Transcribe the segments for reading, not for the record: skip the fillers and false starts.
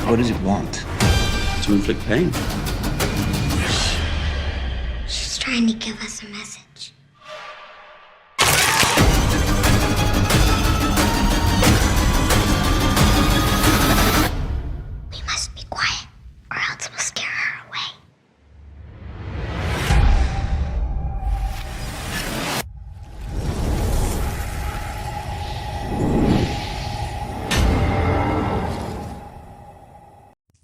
What does it want? To inflict pain. She's trying to give us a message. We must be quiet, or else we'll scare her away.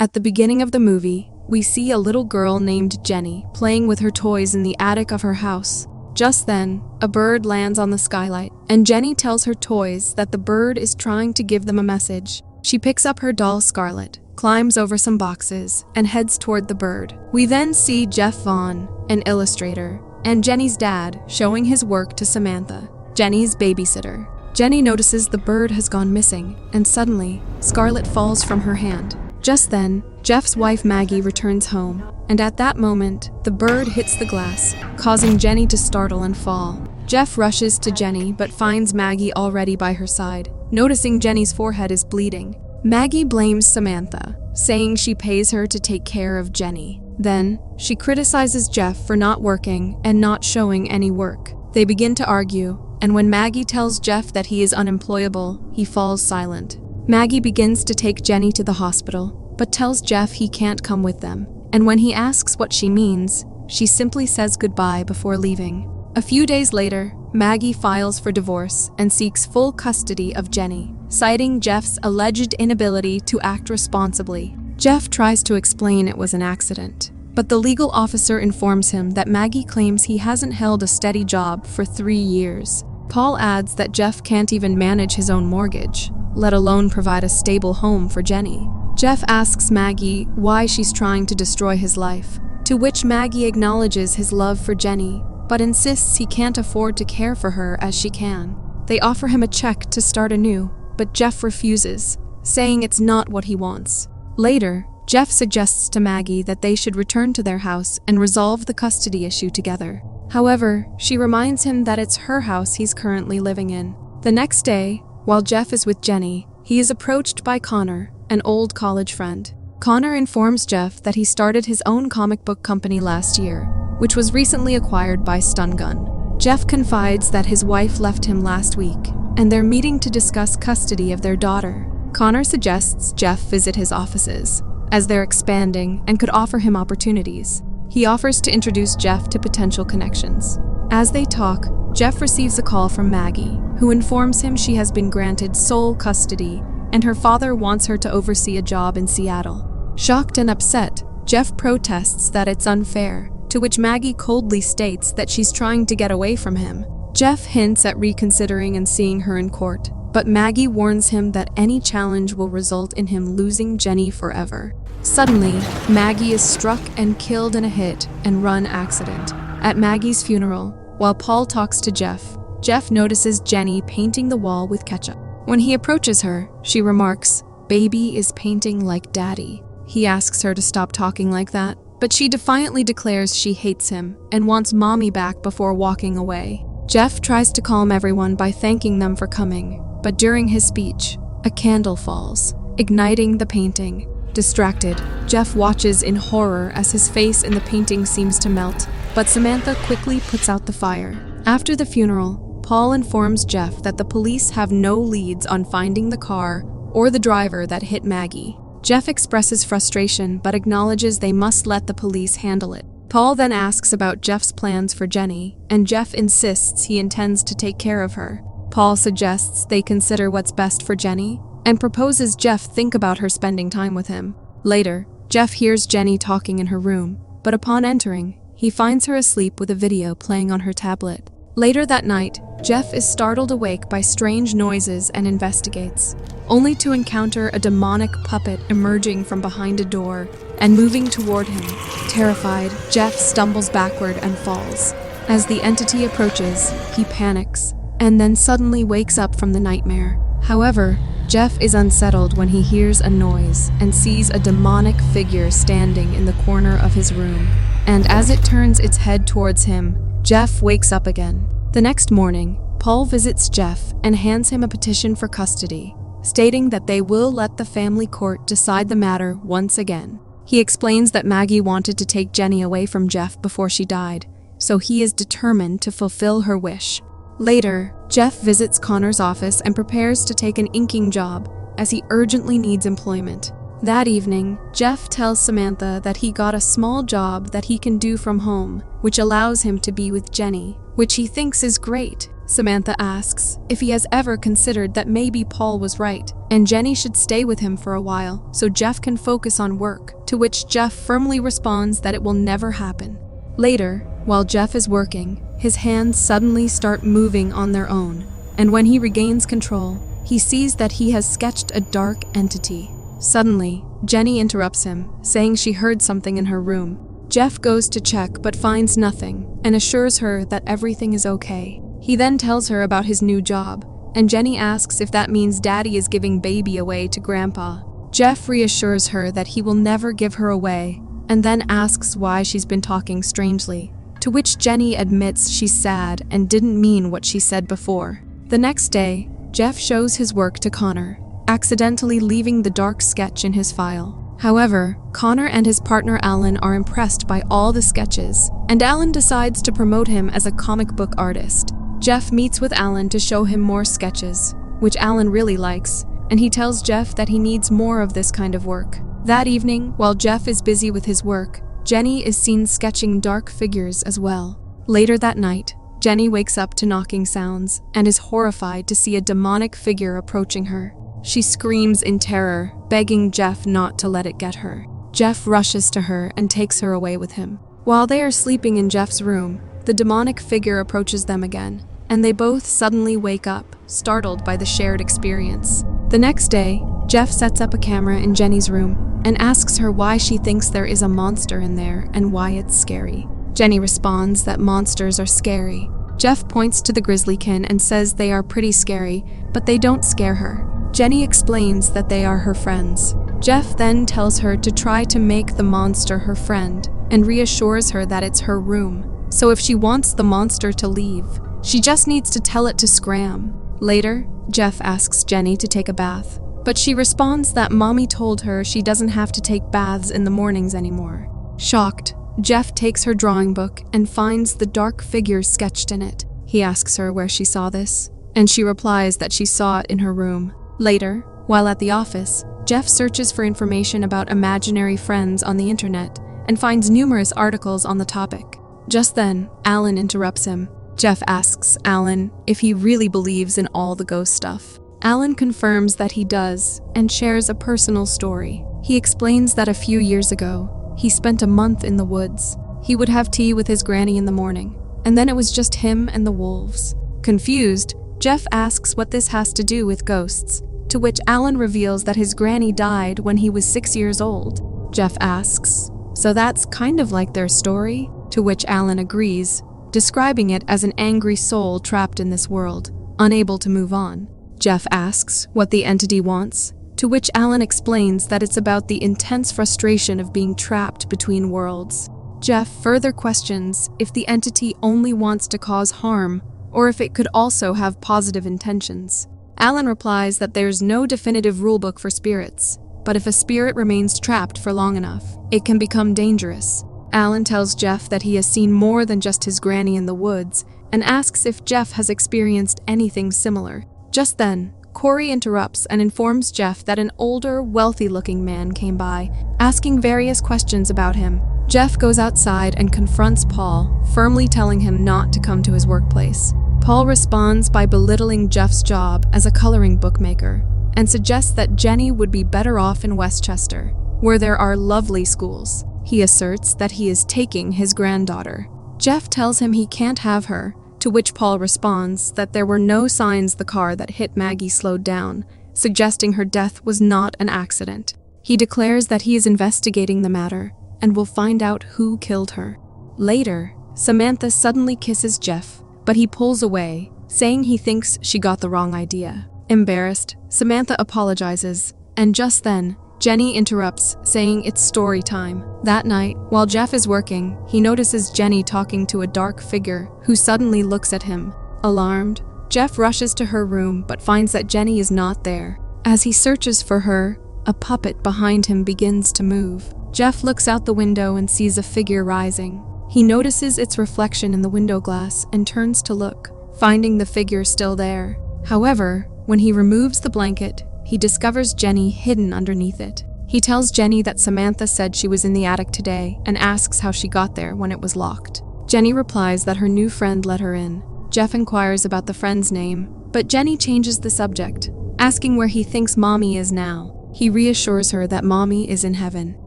At the beginning of the movie, we see a little girl named Jenny playing with her toys in the attic of her house. Just then, a bird lands on the skylight, and Jenny tells her toys that the bird is trying to give them a message. She picks up her doll Scarlet, climbs over some boxes, and heads toward the bird. We then see Jeff Vaughn, an illustrator, and Jenny's dad showing his work to Samantha, Jenny's babysitter. Jenny notices the bird has gone missing, and suddenly, Scarlet falls from her hand. Just then, Jeff's wife Maggie returns home, and at that moment, the bird hits the glass, causing Jenny to startle and fall. Jeff rushes to Jenny but finds Maggie already by her side. Noticing Jenny's forehead is bleeding, Maggie blames Samantha, saying she pays her to take care of Jenny. Then, she criticizes Jeff for not working and not showing any work. They begin to argue, and when Maggie tells Jeff that he is unemployable, he falls silent. Maggie begins to take Jenny to the hospital, but tells Jeff he can't come with them. And when he asks what she means, she simply says goodbye before leaving. A few days later, Maggie files for divorce and seeks full custody of Jenny, citing Jeff's alleged inability to act responsibly. Jeff tries to explain it was an accident, but the legal officer informs him that Maggie claims he hasn't held a steady job for 3 years. Paul adds that Jeff can't even manage his own mortgage, let alone provide a stable home for Jenny. Jeff asks Maggie why she's trying to destroy his life, to which Maggie acknowledges his love for Jenny, but insists he can't afford to care for her as she can. They offer him a check to start anew, but Jeff refuses, saying it's not what he wants. Later, Jeff suggests to Maggie that they should return to their house and resolve the custody issue together. However, she reminds him that it's her house he's currently living in. The next day, while Jeff is with Jenny, he is approached by Connor, an old college friend. Connor informs Jeff that he started his own comic book company last year, which was recently acquired by Stun Gun. Jeff confides that his wife left him last week, and they're meeting to discuss custody of their daughter. Connor suggests Jeff visit his offices, as they're expanding and could offer him opportunities. He offers to introduce Jeff to potential connections. As they talk, Jeff receives a call from Maggie, who informs him she has been granted sole custody and her father wants her to oversee a job in Seattle. Shocked and upset, Jeff protests that it's unfair, to which Maggie coldly states that she's trying to get away from him. Jeff hints at reconsidering and seeing her in court, but Maggie warns him that any challenge will result in him losing Jenny forever. Suddenly, Maggie is struck and killed in a hit-and-run accident. At Maggie's funeral, while Paul talks to Jeff, Jeff notices Jenny painting the wall with ketchup. When he approaches her, she remarks, "Baby is painting like daddy." He asks her to stop talking like that, but she defiantly declares she hates him and wants mommy back before walking away. Jeff tries to calm everyone by thanking them for coming, but during his speech, a candle falls, igniting the painting. Distracted, Jeff watches in horror as his face in the painting seems to melt, but Samantha quickly puts out the fire. After the funeral, Paul informs Jeff that the police have no leads on finding the car or the driver that hit Maggie. Jeff expresses frustration but acknowledges they must let the police handle it. Paul then asks about Jeff's plans for Jenny, and Jeff insists he intends to take care of her. Paul suggests they consider what's best for Jenny, and proposes Jeff think about her spending time with him. Later, Jeff hears Jenny talking in her room, but upon entering, he finds her asleep with a video playing on her tablet. Later that night, Jeff is startled awake by strange noises and investigates, only to encounter a demonic puppet emerging from behind a door and moving toward him. Terrified, Jeff stumbles backward and falls. As the entity approaches, he panics, and then suddenly wakes up from the nightmare. However, Jeff is unsettled when he hears a noise and sees a demonic figure standing in the corner of his room. And as it turns its head towards him, Jeff wakes up again. The next morning, Paul visits Jeff and hands him a petition for custody, stating that they will let the family court decide the matter once again. He explains that Maggie wanted to take Jenny away from Jeff before she died, so he is determined to fulfill her wish. Later, Jeff visits Connor's office and prepares to take an inking job, as he urgently needs employment. That evening, Jeff tells Samantha that he got a small job that he can do from home, which allows him to be with Jenny, which he thinks is great. Samantha asks if he has ever considered that maybe Paul was right, and Jenny should stay with him for a while so Jeff can focus on work, to which Jeff firmly responds that it will never happen. Later, while Jeff is working, his hands suddenly start moving on their own, and when he regains control, he sees that he has sketched a dark entity. Suddenly, Jenny interrupts him, saying she heard something in her room. Jeff goes to check but finds nothing, and assures her that everything is okay. He then tells her about his new job, and Jenny asks if that means Daddy is giving Baby away to Grandpa. Jeff reassures her that he will never give her away, and then asks why she's been talking strangely, to which Jenny admits she's sad and didn't mean what she said before. The next day, Jeff shows his work to Connor, accidentally leaving the dark sketch in his file. However, Connor and his partner Alan are impressed by all the sketches, and Alan decides to promote him as a comic book artist. Jeff meets with Alan to show him more sketches, which Alan really likes, and he tells Jeff that he needs more of this kind of work. That evening, while Jeff is busy with his work, Jenny is seen sketching dark figures as well. Later that night, Jenny wakes up to knocking sounds and is horrified to see a demonic figure approaching her. She screams in terror, begging Jeff not to let it get her. Jeff rushes to her and takes her away with him. While they are sleeping in Jeff's room, the demonic figure approaches them again, and they both suddenly wake up, startled by the shared experience. The next day, Jeff sets up a camera in Jenny's room and asks her why she thinks there is a monster in there and why it's scary. Jenny responds that monsters are scary. Jeff points to the Grisly Kin and says they are pretty scary, but they don't scare her. Jenny explains that they are her friends. Jeff then tells her to try to make the monster her friend and reassures her that it's her room. So if she wants the monster to leave, she just needs to tell it to scram. Later, Jeff asks Jenny to take a bath, but she responds that Mommy told her she doesn't have to take baths in the mornings anymore. Shocked, Jeff takes her drawing book and finds the dark figure sketched in it. He asks her where she saw this, and she replies that she saw it in her room. Later, while at the office, Jeff searches for information about imaginary friends on the internet and finds numerous articles on the topic. Just then, Alan interrupts him. Jeff asks Alan if he really believes in all the ghost stuff. Alan confirms that he does and shares a personal story. He explains that a few years ago, he spent a month in the woods. He would have tea with his granny in the morning, and then it was just him and the wolves. Confused, Jeff asks what this has to do with ghosts, to which Alan reveals that his granny died when he was 6 years old. Jeff asks, so that's kind of like their story? To which Alan agrees, describing it as an angry soul trapped in this world, unable to move on. Jeff asks what the entity wants, to which Alan explains that it's about the intense frustration of being trapped between worlds. Jeff further questions if the entity only wants to cause harm, or if it could also have positive intentions. Alan replies that there's no definitive rulebook for spirits, but if a spirit remains trapped for long enough, it can become dangerous. Alan tells Jeff that he has seen more than just his granny in the woods, and asks if Jeff has experienced anything similar. Just then, Corey interrupts and informs Jeff that an older, wealthy-looking man came by, asking various questions about him. Jeff goes outside and confronts Paul, firmly telling him not to come to his workplace. Paul responds by belittling Jeff's job as a coloring bookmaker and suggests that Jenny would be better off in Westchester, where there are lovely schools. He asserts that he is taking his granddaughter. Jeff tells him he can't have her, to which Paul responds that there were no signs the car that hit Maggie slowed down, suggesting her death was not an accident. He declares that he is investigating the matter and will find out who killed her. Later, Samantha suddenly kisses Jeff, but he pulls away, saying he thinks she got the wrong idea. Embarrassed, Samantha apologizes, and just then, Jenny interrupts, saying it's story time. That night, while Jeff is working, he notices Jenny talking to a dark figure who suddenly looks at him. Alarmed, Jeff rushes to her room but finds that Jenny is not there. As he searches for her, a puppet behind him begins to move. Jeff looks out the window and sees a figure rising. He notices its reflection in the window glass and turns to look, finding the figure still there. However, when he removes the blanket, he discovers Jenny hidden underneath it. He tells Jenny that Samantha said she was in the attic today and asks how she got there when it was locked. Jenny replies that her new friend let her in. Jeff inquires about the friend's name, but Jenny changes the subject, asking where he thinks Mommy is now. He reassures her that Mommy is in heaven.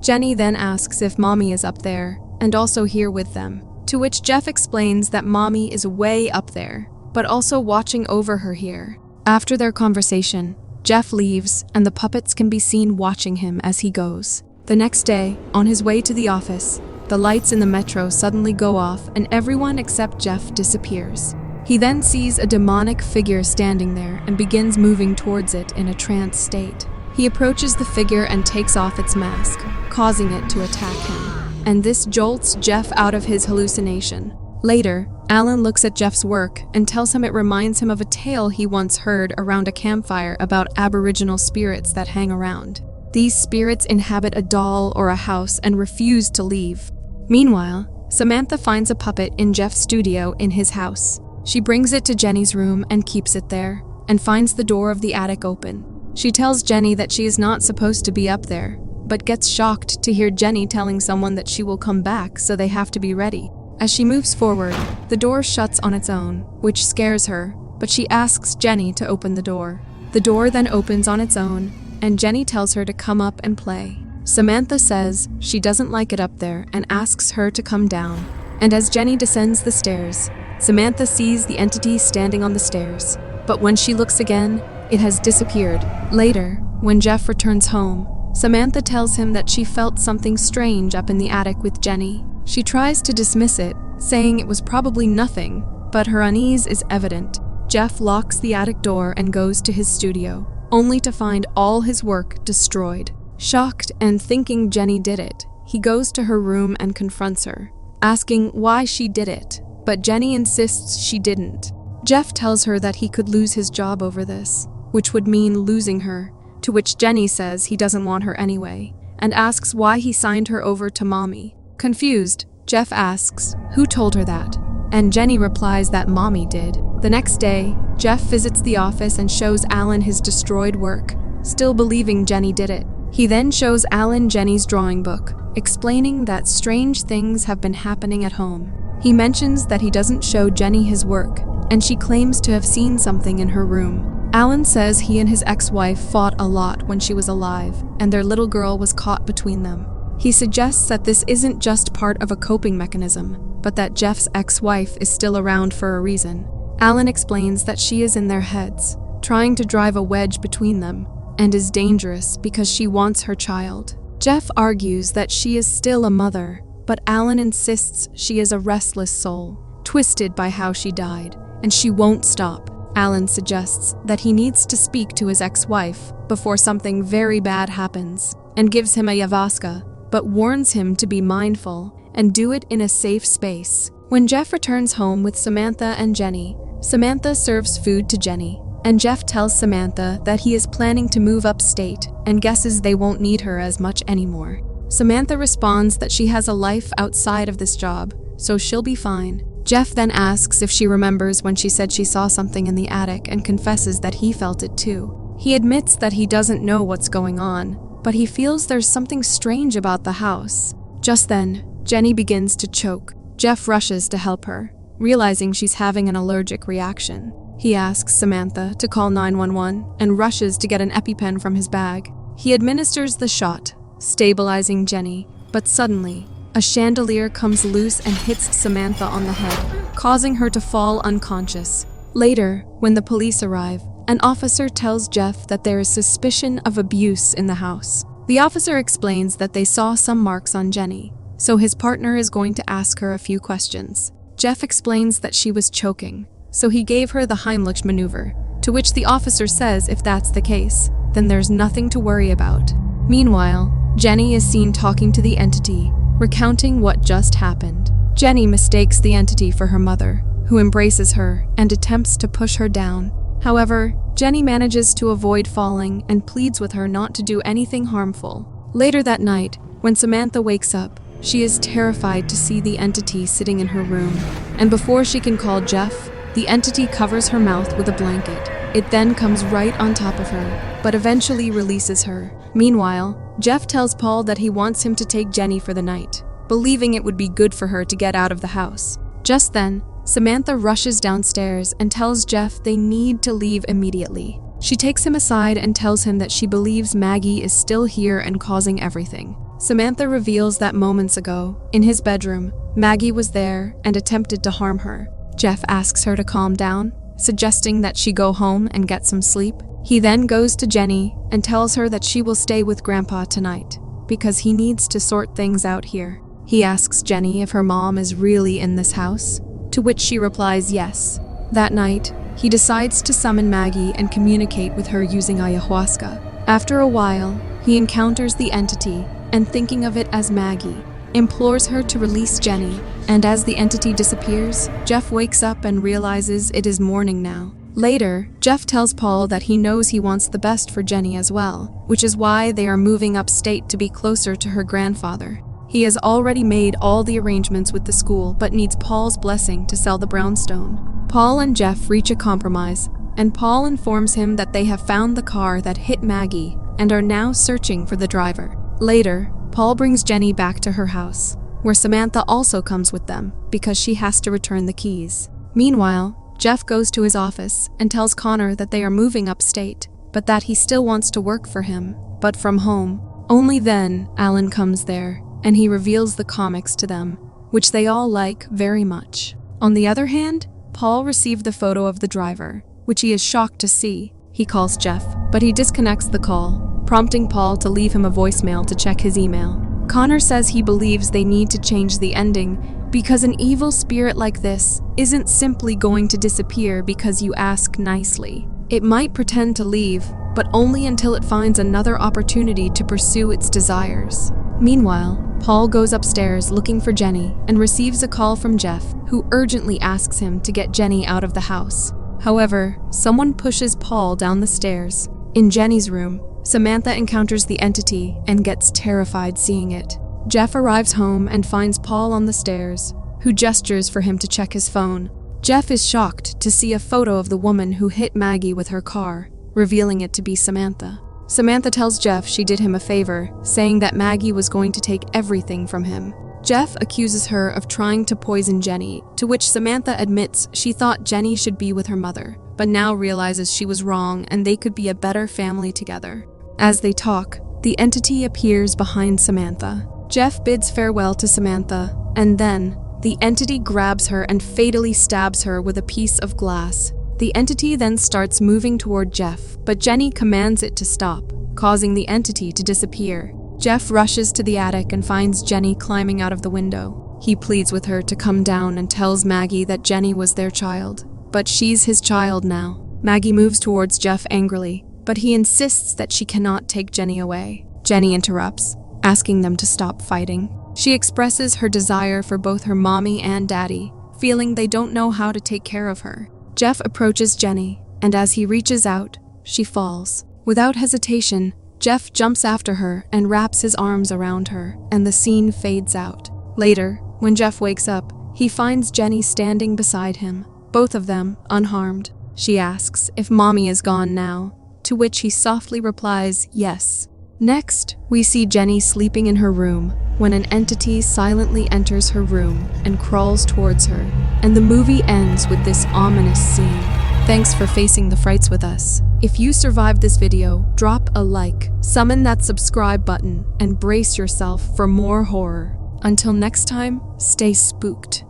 Jenny then asks if Mommy is up there and also here with them, to which Jeff explains that Mommy is way up there, but also watching over her here. After their conversation, Jeff leaves and the puppets can be seen watching him as he goes. The next day, on his way to the office, the lights in the metro suddenly go off and everyone except Jeff disappears. He then sees a demonic figure standing there and begins moving towards it in a trance state. He approaches the figure and takes off its mask, causing it to attack him. And this jolts Jeff out of his hallucination. Later, Alan looks at Jeff's work and tells him it reminds him of a tale he once heard around a campfire about Aboriginal spirits that hang around. These spirits inhabit a doll or a house and refuse to leave. Meanwhile, Samantha finds a puppet in Jeff's studio in his house. She brings it to Jenny's room and keeps it there, and finds the door of the attic open. She tells Jenny that she is not supposed to be up there, but gets shocked to hear Jenny telling someone that she will come back, so they have to be ready. As she moves forward, the door shuts on its own, which scares her, but she asks Jenny to open the door. The door then opens on its own, and Jenny tells her to come up and play. Samantha says she doesn't like it up there and asks her to come down. And as Jenny descends the stairs, Samantha sees the entity standing on the stairs, but when she looks again, it has disappeared. Later, when Jeff returns home, Samantha tells him that she felt something strange up in the attic with Jenny. She tries to dismiss it, saying it was probably nothing, but her unease is evident. Jeff locks the attic door and goes to his studio, only to find all his work destroyed. Shocked and thinking Jenny did it, he goes to her room and confronts her, asking why she did it, but Jenny insists she didn't. Jeff tells her that he could lose his job over this, which would mean losing her, to which Jenny says he doesn't want her anyway, and asks why he signed her over to Mommy. Confused, Jeff asks who told her that, and Jenny replies that Mommy did. The next day, Jeff visits the office and shows Alan his destroyed work, still believing Jenny did it. He then shows Alan Jenny's drawing book, explaining that strange things have been happening at home. He mentions that he doesn't show Jenny his work, and she claims to have seen something in her room. Alan says he and his ex-wife fought a lot when she was alive, and their little girl was caught between them. He suggests that this isn't just part of a coping mechanism, but that Jeff's ex-wife is still around for a reason. Alan explains that she is in their heads, trying to drive a wedge between them, and is dangerous because she wants her child. Jeff argues that she is still a mother, but Alan insists she is a restless soul, twisted by how she died, and she won't stop. Alan suggests that he needs to speak to his ex-wife before something very bad happens, and gives him a ayahuasca, but warns him to be mindful and do it in a safe space. When Jeff returns home with Samantha and Jenny, Samantha serves food to Jenny, and Jeff tells Samantha that he is planning to move upstate and guesses they won't need her as much anymore. Samantha responds that she has a life outside of this job, so she'll be fine. Jeff then asks if she remembers when she said she saw something in the attic and confesses that he felt it too. He admits that he doesn't know what's going on, but he feels there's something strange about the house. Just then, Jenny begins to choke. Jeff rushes to help her, realizing she's having an allergic reaction. He asks Samantha to call 911 and rushes to get an EpiPen from his bag. He administers the shot, stabilizing Jenny, but suddenly, a chandelier comes loose and hits Samantha on the head, causing her to fall unconscious. Later, when the police arrive, an officer tells Jeff that there is suspicion of abuse in the house. The officer explains that they saw some marks on Jenny, so his partner is going to ask her a few questions. Jeff explains that she was choking, so he gave her the Heimlich maneuver, to which the officer says if that's the case, then there's nothing to worry about. Meanwhile, Jenny is seen talking to the entity, recounting what just happened. Jenny mistakes the entity for her mother, who embraces her and attempts to push her down. However, Jenny manages to avoid falling and pleads with her not to do anything harmful. Later that night, when Samantha wakes up, she is terrified to see the entity sitting in her room. And before she can call Jeff, the entity covers her mouth with a blanket. It then comes right on top of her, but eventually releases her. Meanwhile, Jeff tells Paul that he wants him to take Jenny for the night, believing it would be good for her to get out of the house. Just then, Samantha rushes downstairs and tells Jeff they need to leave immediately. She takes him aside and tells him that she believes Maggie is still here and causing everything. Samantha reveals that moments ago, in his bedroom, Maggie was there and attempted to harm her. Jeff asks her to calm down, suggesting that she go home and get some sleep. He then goes to Jenny and tells her that she will stay with Grandpa tonight, because he needs to sort things out here. He asks Jenny if her mom is really in this house, to which she replies yes. That night, he decides to summon Maggie and communicate with her using ayahuasca. After a while, he encounters the entity and, thinking of it as Maggie, implores her to release Jenny, and as the entity disappears, Jeff wakes up and realizes it is morning now. Later, Jeff tells Paul that he knows he wants the best for Jenny as well, which is why they are moving upstate to be closer to her grandfather. He has already made all the arrangements with the school but needs Paul's blessing to sell the brownstone. Paul and Jeff reach a compromise, and Paul informs him that they have found the car that hit Maggie and are now searching for the driver. Later, Paul brings Jenny back to her house, where Samantha also comes with them because she has to return the keys. Meanwhile, Jeff goes to his office and tells Connor that they are moving upstate, but that he still wants to work for him, but from home. Only then, Alan comes there, and he reveals the comics to them, which they all like very much. On the other hand, Paul received the photo of the driver, which he is shocked to see. He calls Jeff, but he disconnects the call, prompting Paul to leave him a voicemail to check his email. Connor says he believes they need to change the ending because an evil spirit like this isn't simply going to disappear because you ask nicely. It might pretend to leave, but only until it finds another opportunity to pursue its desires. Meanwhile, Paul goes upstairs looking for Jenny and receives a call from Jeff, who urgently asks him to get Jenny out of the house. However, someone pushes Paul down the stairs. In Jenny's room, Samantha encounters the entity and gets terrified seeing it. Jeff arrives home and finds Paul on the stairs, who gestures for him to check his phone. Jeff is shocked to see a photo of the woman who hit Maggie with her car, revealing it to be Samantha. Samantha tells Jeff she did him a favor, saying that Maggie was going to take everything from him. Jeff accuses her of trying to poison Jenny, to which Samantha admits she thought Jenny should be with her mother, but now realizes she was wrong and they could be a better family together. As they talk, the entity appears behind Samantha. Jeff bids farewell to Samantha, and then, the entity grabs her and fatally stabs her with a piece of glass. The entity then starts moving toward Jeff, but Jenny commands it to stop, causing the entity to disappear. Jeff rushes to the attic and finds Jenny climbing out of the window. He pleads with her to come down and tells Maggie that Jenny was their child, but she's his child now. Maggie moves towards Jeff angrily, but he insists that she cannot take Jenny away. Jenny interrupts, asking them to stop fighting. She expresses her desire for both her mommy and daddy, feeling they don't know how to take care of her. Jeff approaches Jenny, and as he reaches out, she falls. Without hesitation, Jeff jumps after her and wraps his arms around her, and the scene fades out. Later, when Jeff wakes up, he finds Jenny standing beside him, both of them unharmed. She asks if Mommy is gone now, to which he softly replies yes. Next, we see Jenny sleeping in her room when an entity silently enters her room and crawls towards her, and the movie ends with this ominous scene. Thanks for facing the frights with us. If you survived this video, drop a like, summon that subscribe button, and brace yourself for more horror. Until next time, stay spooked.